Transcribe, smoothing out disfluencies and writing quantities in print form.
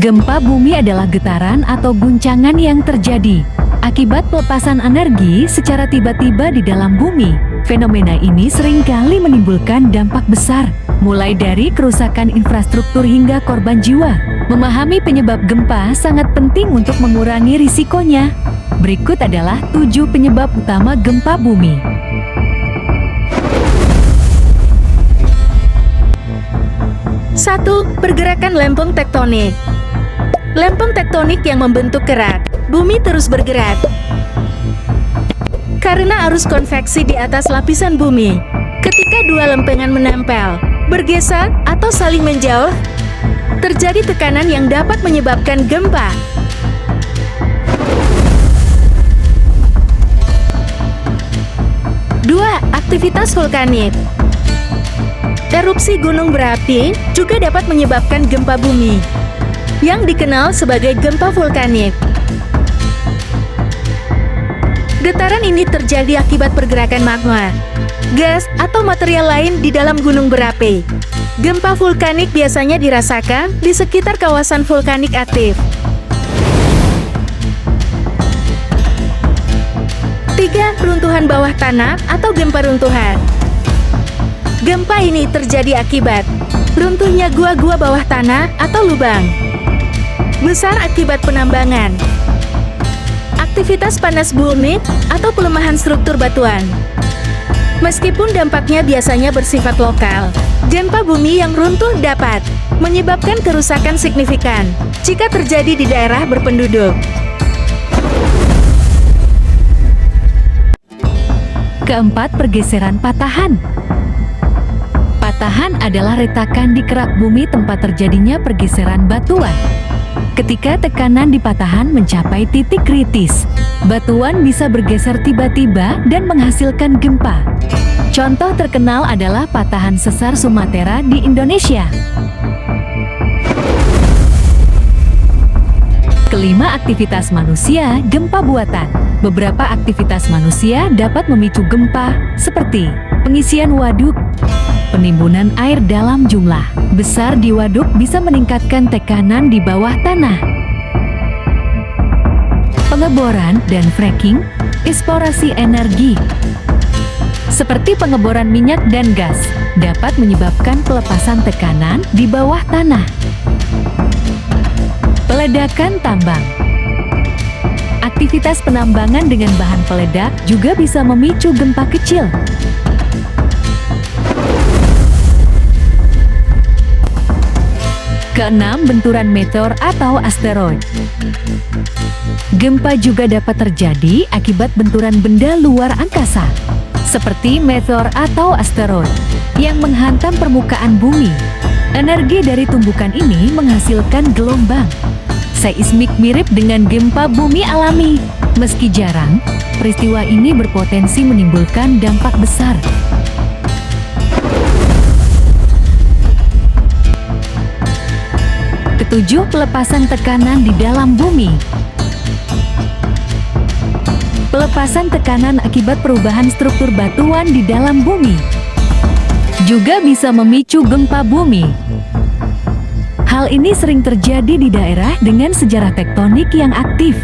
Gempa bumi adalah getaran atau guncangan yang terjadi akibat pelepasan energi secara tiba-tiba di dalam bumi. Fenomena ini seringkali menimbulkan dampak besar, mulai dari kerusakan infrastruktur hingga korban jiwa. Memahami penyebab gempa sangat penting untuk mengurangi risikonya. Berikut adalah 7 penyebab utama gempa bumi. 1. Pergerakan lempeng tektonik. Lempeng tektonik yang membentuk kerak, bumi terus bergerak. Karena arus konveksi di atas lapisan bumi, ketika dua lempengan menempel, bergeser, atau saling menjauh, terjadi tekanan yang dapat menyebabkan gempa. Dua, aktivitas vulkanik. Erupsi gunung berapi juga dapat menyebabkan gempa bumi, yang dikenal sebagai gempa vulkanik. Getaran ini terjadi akibat pergerakan magma, gas, atau material lain di dalam gunung berapi. Gempa vulkanik biasanya dirasakan di sekitar kawasan vulkanik aktif. 3. Runtuhan bawah tanah atau gempa runtuhan. Gempa ini terjadi akibat runtuhnya gua-gua bawah tanah atau lubang besar akibat penambangan, aktivitas panas bumi, atau pelemahan struktur batuan. Meskipun dampaknya biasanya bersifat lokal, gempa bumi yang runtuh dapat menyebabkan kerusakan signifikan jika terjadi di daerah berpenduduk. Keempat, pergeseran patahan. Patahan adalah retakan di kerak bumi tempat terjadinya pergeseran batuan. Ketika tekanan di patahan mencapai titik kritis, batuan bisa bergeser tiba-tiba dan menghasilkan gempa. Contoh terkenal adalah patahan sesar Sumatera di Indonesia. Kelima, aktivitas manusia, gempa buatan. Beberapa aktivitas manusia dapat memicu gempa, seperti pengisian waduk. Penimbunan air dalam jumlah besar di waduk bisa meningkatkan tekanan di bawah tanah. Pengeboran dan fracking, eksplorasi energi, seperti pengeboran minyak dan gas, dapat menyebabkan pelepasan tekanan di bawah tanah. Peledakan tambang. Aktivitas penambangan dengan bahan peledak juga bisa memicu gempa kecil. Keenam, benturan meteor atau asteroid. Gempa juga dapat terjadi akibat benturan benda luar angkasa, seperti meteor atau asteroid, yang menghantam permukaan bumi. Energi dari tumbukan ini menghasilkan gelombang seismik mirip dengan gempa bumi alami. Meski jarang, peristiwa ini berpotensi menimbulkan dampak besar. Ketujuh, pelepasan tekanan di dalam bumi. Pelepasan tekanan akibat perubahan struktur batuan di dalam bumi juga bisa memicu gempa bumi. Hal ini sering terjadi di daerah dengan sejarah tektonik yang aktif,